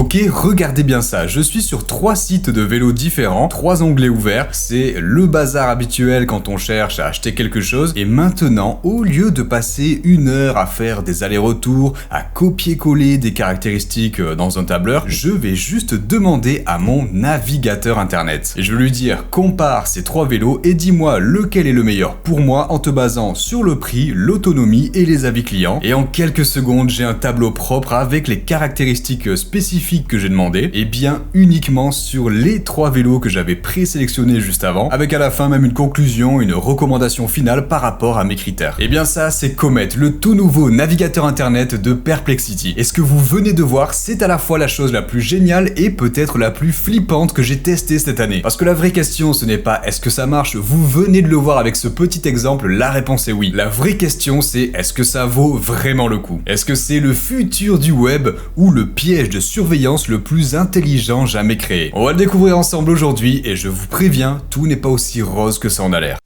Ok, regardez bien ça, je suis sur 3 sites de vélos différents, 3 onglets ouverts, c'est le bazar habituel quand on cherche à acheter quelque chose, et maintenant, au lieu de passer 1 heure à faire des allers-retours, à copier-coller des caractéristiques dans un tableur, je vais juste demander à mon navigateur internet. Et je vais lui dire, compare ces 3 vélos et dis-moi lequel est le meilleur pour moi en te basant sur le prix, l'autonomie et les avis clients. Et en quelques secondes, j'ai un tableau propre avec les caractéristiques spécifiques que j'ai demandé, et bien uniquement sur les 3 vélos que j'avais présélectionnés juste avant, avec à la fin même une conclusion, une recommandation finale par rapport à mes critères. Et bien ça, c'est Comet, le tout nouveau navigateur internet de Perplexity. Et ce que vous venez de voir, c'est à la fois la chose la plus géniale et peut-être la plus flippante que j'ai testée cette année. Parce que la vraie question, ce n'est pas est-ce que ça marche, vous venez de le voir avec ce petit exemple, la réponse est oui. La vraie question, c'est est-ce que ça vaut vraiment le coup? Est-ce que c'est le futur du web ou le piège de surveillance le plus intelligent jamais créé? On va le découvrir ensemble aujourd'hui et je vous préviens, tout n'est pas aussi rose que ça en a l'air.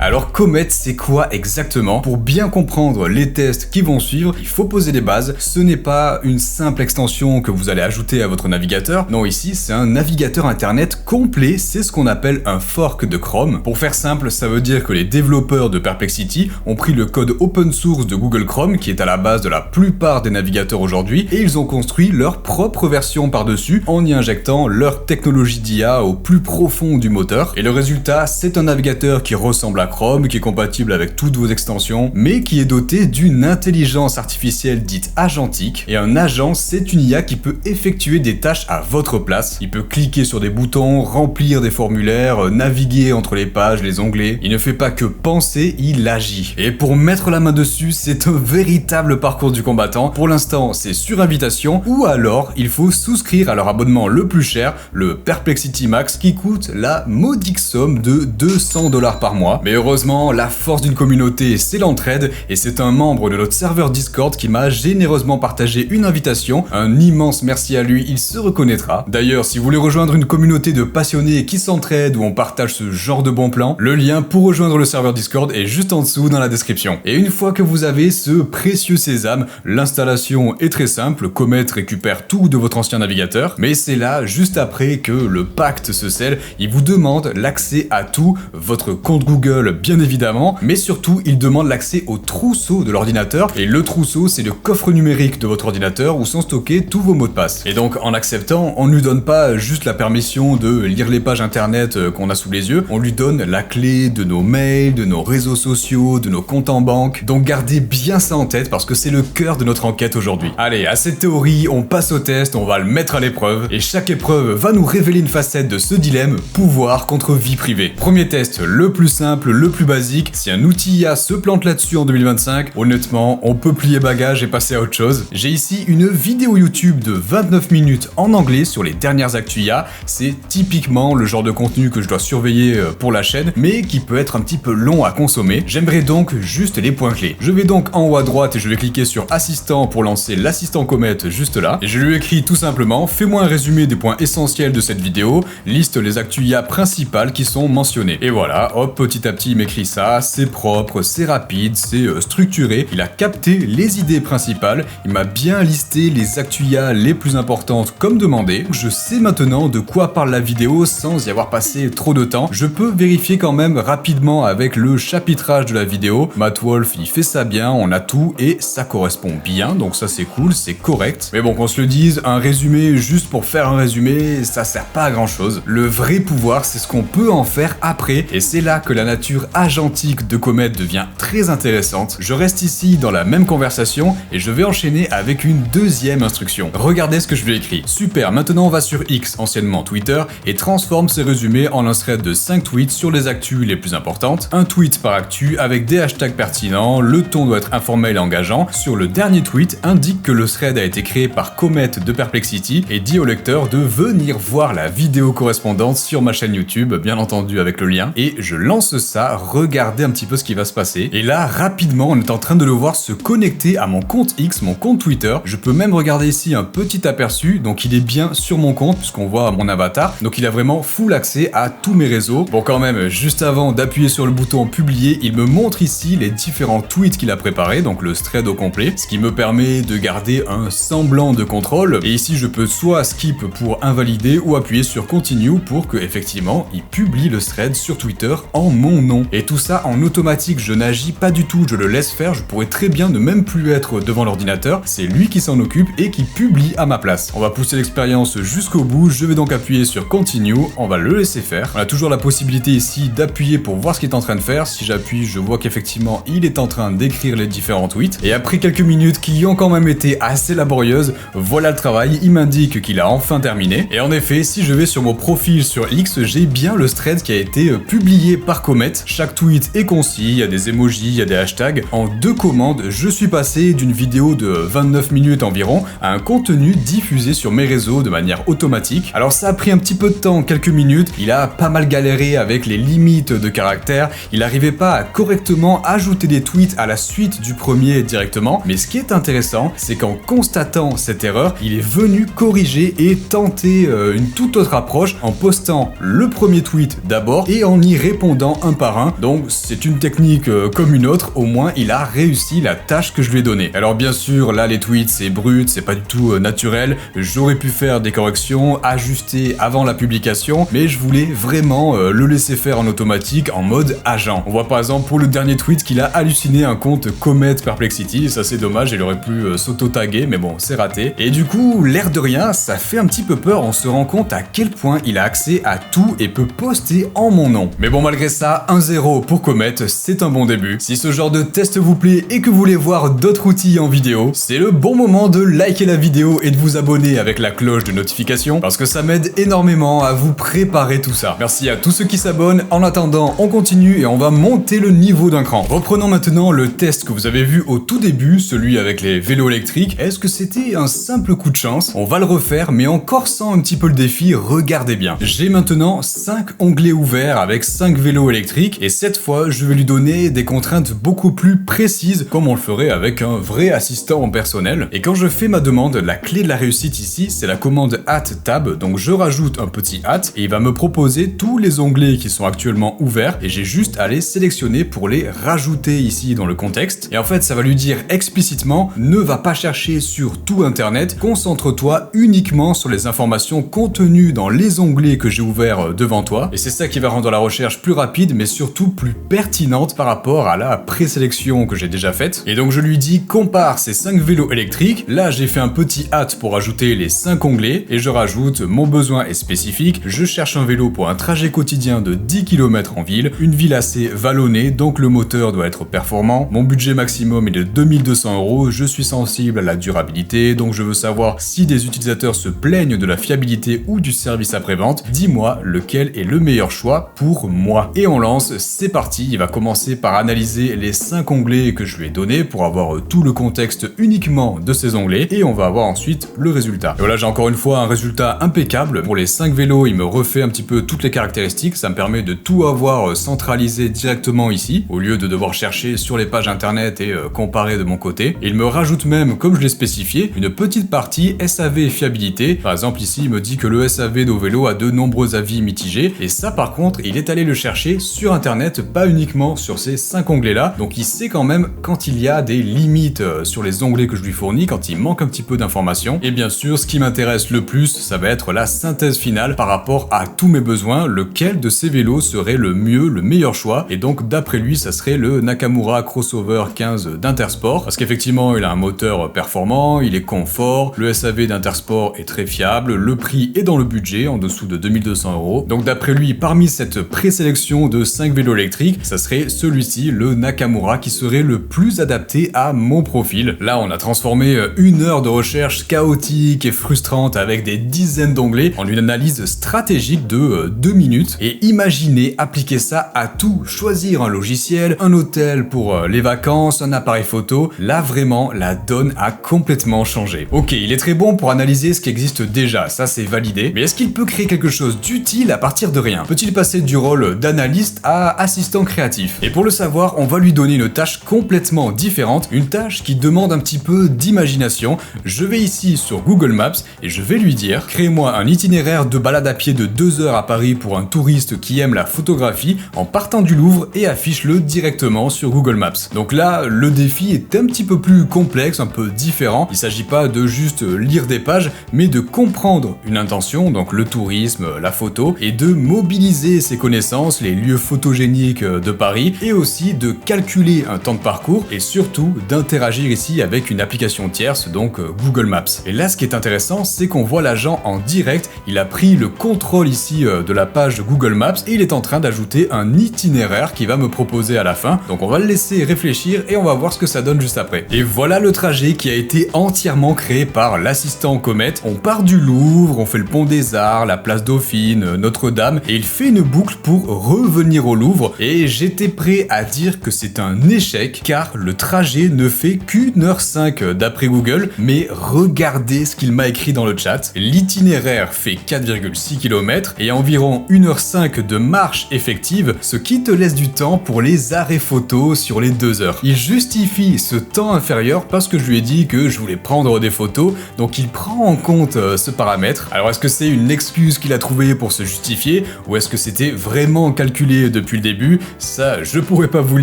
Alors Comet, c'est quoi exactement? Pour bien comprendre les tests qui vont suivre, il faut poser des bases. Ce n'est pas une simple extension que vous allez ajouter à votre navigateur. Non, ici, c'est un navigateur internet complet. C'est ce qu'on appelle un fork de Chrome. Pour faire simple, ça veut dire que les développeurs de Perplexity ont pris le code open source de Google Chrome, qui est à la base de la plupart des navigateurs aujourd'hui, et ils ont construit leur propre version par-dessus en y injectant leur technologie d'IA au plus profond du moteur. Et le résultat, c'est un navigateur qui ressemble à Chrome, qui est compatible avec toutes vos extensions, mais qui est doté d'une intelligence artificielle dite agentique. Et un agent, c'est une IA qui peut effectuer des tâches à votre place. Il peut cliquer sur des boutons, remplir des formulaires, naviguer entre les pages, les onglets. Il ne fait pas que penser, il agit. Et pour mettre la main dessus, c'est un véritable parcours du combattant. Pour l'instant, c'est sur invitation, ou alors il faut souscrire à leur abonnement le plus cher, le Perplexity Max, qui coûte la modique somme de 200 $ par mois. Mais heureusement, la force d'une communauté, c'est l'entraide, et c'est un membre de notre serveur Discord qui m'a généreusement partagé une invitation. Un immense merci à lui, il se reconnaîtra. D'ailleurs, si vous voulez rejoindre une communauté de passionnés qui s'entraident, où on partage ce genre de bons plans, le lien pour rejoindre le serveur Discord est juste en dessous dans la description. Et une fois que vous avez ce précieux sésame, l'installation est très simple. Comet récupère tout de votre ancien navigateur, mais c'est là, juste après, que le pacte se scelle. Il vous demande l'accès à tout, votre compte Google, bien évidemment, mais surtout il demande l'accès au trousseau de l'ordinateur, et le trousseau, c'est le coffre numérique de votre ordinateur où sont stockés tous vos mots de passe. Et donc en acceptant, on ne lui donne pas juste la permission de lire les pages internet qu'on a sous les yeux, on lui donne la clé de nos mails, de nos réseaux sociaux, de nos comptes en banque. Donc gardez bien ça en tête parce que c'est le cœur de notre enquête aujourd'hui. Allez, à cette théorie, on passe au test, on va le mettre à l'épreuve, et chaque épreuve va nous révéler une facette de ce dilemme, pouvoir contre vie privée. Premier test, le plus simple, le plus basique. Si un outil IA se plante là-dessus en 2025, honnêtement, on peut plier bagage et passer à autre chose. J'ai ici une vidéo YouTube de 29 minutes en anglais sur les dernières actus IA. C'est typiquement le genre de contenu que je dois surveiller pour la chaîne, mais qui peut être un petit peu long à consommer. J'aimerais donc juste les points clés. Je vais donc en haut à droite et je vais cliquer sur Assistant pour lancer l'assistant Comet juste là. Et je lui écris tout simplement, fais-moi un résumé des points essentiels de cette vidéo, liste les actus IA principales qui sont mentionnées. Et voilà, hop, petit à petit, il m'écrit ça, c'est propre, c'est rapide, c'est structuré. Il a capté les idées principales, il m'a bien listé les actus IA les plus importantes comme demandé. Je sais maintenant de quoi parle la vidéo sans y avoir passé trop de temps. Je peux vérifier quand même rapidement avec le chapitrage de la vidéo. Matt Wolf, il fait ça bien, on a tout et ça correspond bien, donc ça c'est cool, c'est correct. Mais bon, qu'on se le dise, un résumé juste pour faire un résumé, ça sert pas à grand chose. Le vrai pouvoir, c'est ce qu'on peut en faire après, et c'est là que la nature agentique de Comet devient très intéressante. Je reste ici dans la même conversation et je vais enchaîner avec une deuxième instruction. Regardez ce que je lui ai écrit. Super, maintenant on va sur X, anciennement Twitter, et transforme ces résumés en un thread de 5 tweets sur les actus les plus importantes. Un tweet par actu avec des hashtags pertinents, le ton doit être informel et engageant. Sur le dernier tweet, indique que le thread a été créé par Comet de Perplexity et dit au lecteur de venir voir la vidéo correspondante sur ma chaîne YouTube, bien entendu avec le lien, et je lance ça va regarder un petit peu ce qui va se passer. Et là, rapidement, on est en train de le voir se connecter à mon compte X, mon compte Twitter. Je peux même regarder ici un petit aperçu, donc il est bien sur mon compte, puisqu'on voit mon avatar. Donc il a vraiment full accès à tous mes réseaux. Bon, quand même, juste avant d'appuyer sur le bouton publier, il me montre ici les différents tweets qu'il a préparés, donc le thread au complet, ce qui me permet de garder un semblant de contrôle. Et ici, je peux soit skip pour invalider ou appuyer sur continue pour que, effectivement, il publie le thread sur Twitter en mon nom. Et tout ça en automatique, je n'agis pas du tout, je le laisse faire, je pourrais très bien ne même plus être devant l'ordinateur, c'est lui qui s'en occupe et qui publie à ma place. On va pousser l'expérience jusqu'au bout, je vais donc appuyer sur continue, on va le laisser faire. On a toujours la possibilité ici d'appuyer pour voir ce qu'il est en train de faire. Si j'appuie, je vois qu'effectivement il est en train d'écrire les différents tweets. Et après quelques minutes qui ont quand même été assez laborieuses, voilà le travail, il m'indique qu'il a enfin terminé. Et en effet, si je vais sur mon profil sur X, j'ai bien le thread qui a été publié par Comet. Chaque tweet est concis, il y a des emojis, il y a des hashtags. En 2 commandes, je suis passé d'une vidéo de 29 minutes environ à un contenu diffusé sur mes réseaux de manière automatique. Alors ça a pris un petit peu de temps, quelques minutes, il a pas mal galéré avec les limites de caractères, il n'arrivait pas à correctement ajouter des tweets à la suite du premier directement, mais ce qui est intéressant, c'est qu'en constatant cette erreur, il est venu corriger et tenter une toute autre approche en postant le premier tweet d'abord et en y répondant un par un. Donc c'est une technique comme une autre, au moins il a réussi la tâche que je lui ai donnée. Alors bien sûr, là les tweets c'est brut, c'est pas du tout naturel, j'aurais pu faire des corrections, ajuster avant la publication, mais je voulais vraiment le laisser faire en automatique en mode agent. On voit par exemple pour le dernier tweet qu'il a halluciné un compte Comet Perplexity, ça c'est dommage, il aurait pu s'auto-taguer, mais bon, c'est raté. Et du coup, l'air de rien, ça fait un petit peu peur, on se rend compte à quel point il a accès à tout et peut poster en mon nom. Mais bon, malgré ça, 1-0 pour Comet, c'est un bon début. Si ce genre de test vous plaît et que vous voulez voir d'autres outils en vidéo, c'est le bon moment de liker la vidéo et de vous abonner avec la cloche de notification, parce que ça m'aide énormément à vous préparer tout ça. Merci à tous ceux qui s'abonnent. En attendant, on continue et on va monter le niveau d'un cran. Reprenons maintenant le test que vous avez vu au tout début, celui avec les vélos électriques. Est-ce que c'était un simple coup de chance? On va le refaire, mais en corsant un petit peu le défi, regardez bien. J'ai maintenant 5 onglets ouverts avec 5 vélos électriques, et cette fois, je vais lui donner des contraintes beaucoup plus précises, comme on le ferait avec un vrai assistant personnel. Et quand je fais ma demande, la clé de la réussite ici, c'est la commande @tab, donc je rajoute un petit @ et il va me proposer tous les onglets qui sont actuellement ouverts, et j'ai juste à les sélectionner pour les rajouter ici dans le contexte. Et en fait, ça va lui dire explicitement, ne va pas chercher sur tout internet, concentre-toi uniquement sur les informations contenues dans les onglets que j'ai ouverts devant toi. Et c'est ça qui va rendre la recherche plus rapide, mais surtout plus pertinente par rapport à la présélection que j'ai déjà faite. Et donc je lui dis, compare ces 5 vélos électriques. Là, j'ai fait un petit @ pour ajouter les 5 onglets, et je rajoute, mon besoin est spécifique, je cherche un vélo pour un trajet quotidien de 10 km en ville, une ville assez vallonnée, donc le moteur doit être performant, mon budget maximum est de 2200 €, je suis sensible à la durabilité, donc je veux savoir si des utilisateurs se plaignent de la fiabilité ou du service après-vente, dis-moi lequel est le meilleur choix pour moi. Et on lance, c'est parti, il va commencer par analyser les 5 onglets que je lui ai donnés pour avoir tout le contexte uniquement de ces onglets, et on va avoir ensuite le résultat. Et voilà, j'ai encore une fois un résultat impeccable. Pour les 5 vélos, il me refait un petit peu toutes les caractéristiques, ça me permet de tout avoir centralisé directement ici, au lieu de devoir chercher sur les pages internet et comparer de mon côté. Et il me rajoute même, comme je l'ai spécifié, une petite partie SAV fiabilité. Par exemple ici, il me dit que le SAV de vélo a de nombreux avis mitigés, et ça par contre, il est allé le chercher sur internet, pas uniquement sur ces 5 onglets là, donc il sait quand même quand il y a des limites sur les onglets que je lui fournis, quand il manque un petit peu d'informations. Et bien sûr, ce qui m'intéresse le plus, ça va être la synthèse finale par rapport à tous mes besoins, lequel de ces vélos serait le mieux, le meilleur choix. Et donc d'après lui, ça serait le Nakamura Crossover 15 d'Intersport, parce qu'effectivement il a un moteur performant, il est confort, le SAV d'Intersport est très fiable, le prix est dans le budget, en dessous de 2200 €. Donc d'après lui, parmi cette présélection de 5 vélos électriques, ça serait celui-ci, le Nakamura, qui serait le plus adapté à mon profil. Là, on a transformé 1 heure de recherche chaotique et frustrante avec des dizaines d'onglets en une analyse stratégique de 2 minutes. Et imaginez appliquer ça à tout, choisir un logiciel, un hôtel pour les vacances, un appareil photo. Là, vraiment, la donne a complètement changé. Ok, il est très bon pour analyser ce qui existe déjà, ça c'est validé, mais est-ce qu'il peut créer quelque chose d'utile à partir de rien? Peut-il passer du rôle d'analyste à à assistant créatif. Et pour le savoir, on va lui donner une tâche complètement différente, une tâche qui demande un petit peu d'imagination. Je vais ici sur Google Maps et je vais lui dire: crée-moi un itinéraire de balade à pied de 2 heures à Paris pour un touriste qui aime la photographie en partant du Louvre, et affiche-le directement sur Google Maps. Donc là, le défi est un petit peu plus complexe, un peu différent. Il s'agit pas de juste lire des pages, mais de comprendre une intention, donc le tourisme, la photo, et de mobiliser ses connaissances, les lieux photogéniques de Paris, et aussi de calculer un temps de parcours, et surtout d'interagir ici avec une application tierce, donc Google Maps. Et là, ce qui est intéressant, c'est qu'on voit l'agent en direct. Il a pris le contrôle ici de la page Google Maps et il est en train d'ajouter un itinéraire qui va me proposer à la fin. Donc on va le laisser réfléchir et on va voir ce que ça donne juste après. Et voilà le trajet qui a été entièrement créé par l'assistant Comet. On part du Louvre, on fait le pont des Arts, la place Dauphine, Notre-Dame, et il fait une boucle pour revenir au Louvre. Et j'étais prêt à dire que c'est un échec car le trajet ne fait qu'1h05 d'après Google, mais regardez ce qu'il m'a écrit dans le chat. L'itinéraire fait 4,6 km et environ 1h05 de marche effective, ce qui te laisse du temps pour les arrêts photos sur les 2 heures. Il justifie ce temps inférieur parce que je lui ai dit que je voulais prendre des photos, donc il prend en compte ce paramètre. Alors est-ce que c'est une excuse qu'il a trouvée pour se justifier, ou est-ce que c'était vraiment calculé depuis le début? Ça, je pourrais pas vous le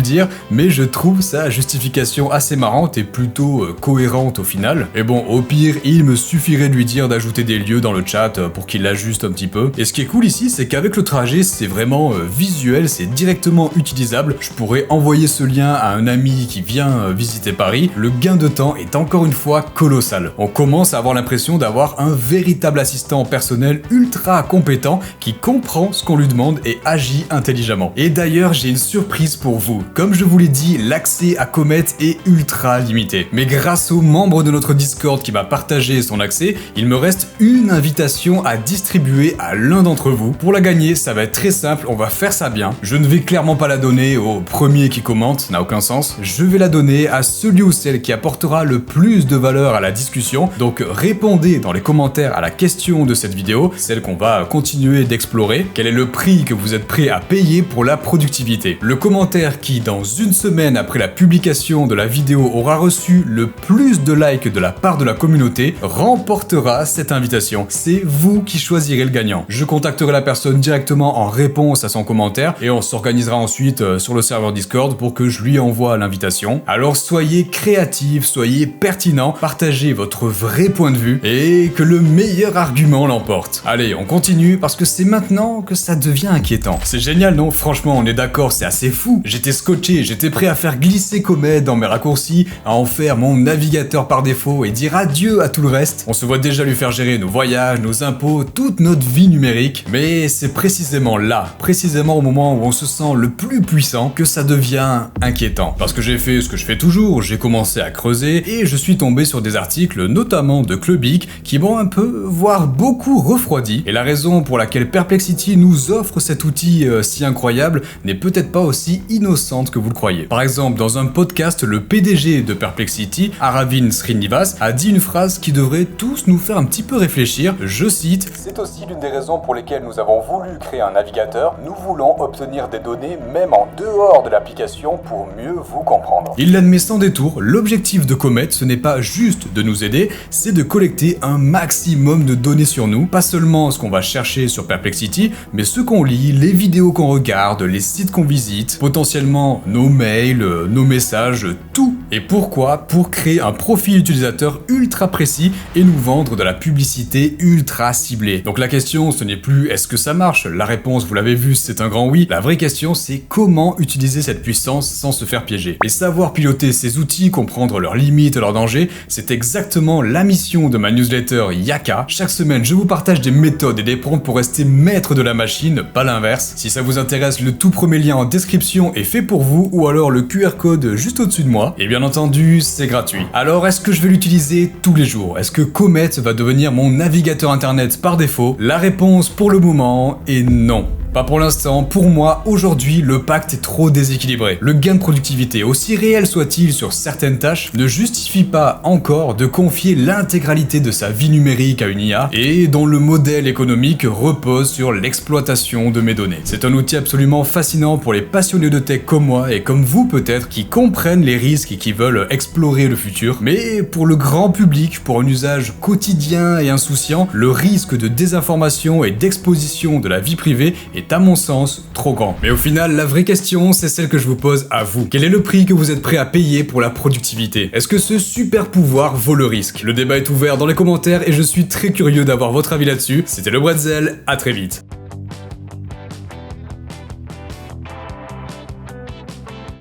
dire, mais je trouve sa justification assez marrante et plutôt cohérente au final. Et bon, au pire, il me suffirait de lui dire d'ajouter des lieux dans le chat pour qu'il l'ajuste un petit peu. Et ce qui est cool ici, c'est qu'avec le trajet, c'est vraiment visuel, c'est directement utilisable. Je pourrais envoyer ce lien à un ami qui vient visiter Paris. Le gain de temps est encore une fois colossal. On commence à avoir l'impression d'avoir un véritable assistant personnel ultra compétent qui comprend ce qu'on lui demande et agit intelligemment. Et d'ailleurs, j'ai une surprise pour vous. Comme je vous l'ai dit, l'accès à Comet est ultra limité. Mais grâce aux membres de notre Discord qui m'a partagé son accès, il me reste une invitation à distribuer à l'un d'entre vous. Pour la gagner, ça va être très simple, on va faire ça bien. Je ne vais clairement pas la donner au premier qui commente, ça n'a aucun sens. Je vais la donner à celui ou celle qui apportera le plus de valeur à la discussion. Donc répondez dans les commentaires à la question de cette vidéo, celle qu'on va continuer d'explorer. Quel est le prix que vous êtes prêt à payer pour la productivité? Le commentaire qui, dans une semaine après la publication de la vidéo, aura reçu le plus de likes de la part de la communauté, remportera cette invitation. C'est vous qui choisirez le gagnant. Je contacterai la personne directement en réponse à son commentaire et on s'organisera ensuite sur le serveur Discord pour que je lui envoie l'invitation. Alors soyez créatifs, soyez pertinents, partagez votre vrai point de vue et que le meilleur argument l'emporte. Allez, on continue parce que c'est maintenant que ça devient inquiétant. C'est génial, non? Franchement, on est d'accord, c'est assez fou. J'étais scotché, j'étais prêt à faire glisser Comet dans mes raccourcis, à en faire mon navigateur par défaut et dire adieu à tout le reste. On se voit déjà lui faire gérer nos voyages, nos impôts, toute notre vie numérique. Mais c'est précisément là, précisément au moment où on se sent le plus puissant, que ça devient inquiétant. Parce que j'ai fait ce que je fais toujours, j'ai commencé à creuser et je suis tombé sur des articles, notamment de Clubic, qui m'ont un peu, voire beaucoup refroidi. Et la raison pour laquelle Perplexity nous offre cet outil si incroyable n'est peut-être pas aussi innocente que vous le croyez. Par exemple, dans un podcast, le PDG de Perplexity, Aravind Srinivas, a dit une phrase qui devrait tous nous faire un petit peu réfléchir. Je cite: c'est aussi l'une des raisons pour lesquelles nous avons voulu créer un navigateur. Nous voulons obtenir des données même en dehors de l'application pour mieux vous comprendre. Il l'admet sans détour, l'objectif de Comet, ce n'est pas juste de nous aider, c'est de collecter un maximum de données sur nous, pas seulement ce qu'on va chercher sur Perplexity, mais ce qu'on lit, les vidéos qu'on regarde, les sites qu'on visite, potentiellement nos mails, nos messages, tout. Et pourquoi? Pour créer un profil utilisateur ultra précis et nous vendre de la publicité ultra ciblée. Donc la question, ce n'est plus est-ce que ça marche? La réponse, vous l'avez vu, c'est un grand oui. La vraie question, c'est comment utiliser cette puissance sans se faire piéger. Et savoir piloter ces outils, comprendre leurs limites et leurs dangers, c'est exactement la mission de ma newsletter Yaka. Chaque semaine, je vous partage des méthodes et des prompts pour rester maître de la machine, pas l'inverse. Si ça vous intéresse, le tout premier lien en description est fait pour vous, ou alors le QR code juste au-dessus de moi. Et bien entendu, c'est gratuit. Alors, est-ce que je vais l'utiliser tous les jours? Est-ce que Comet va devenir mon navigateur internet par défaut? La réponse pour le moment est non. Pas pour l'instant, pour moi, aujourd'hui, le pacte est trop déséquilibré. Le gain de productivité, aussi réel soit-il sur certaines tâches, ne justifie pas encore de confier l'intégralité de sa vie numérique à une IA et dont le modèle économique repose sur l'exploitation de mes données. C'est un outil absolument fascinant pour les passionnés de tech comme moi et comme vous peut-être qui comprennent les risques et qui veulent explorer le futur. Mais pour le grand public, pour un usage quotidien et insouciant, le risque de désinformation et d'exposition de la vie privée est à mon sens trop grand. Mais au final, la vraie question, c'est celle que je vous pose à vous. Quel est le prix que vous êtes prêt à payer pour la productivité? Est-ce que ce super pouvoir vaut le risque? Le débat est ouvert dans les commentaires et je suis très curieux d'avoir votre avis là-dessus. C'était le Bretzel, à très vite.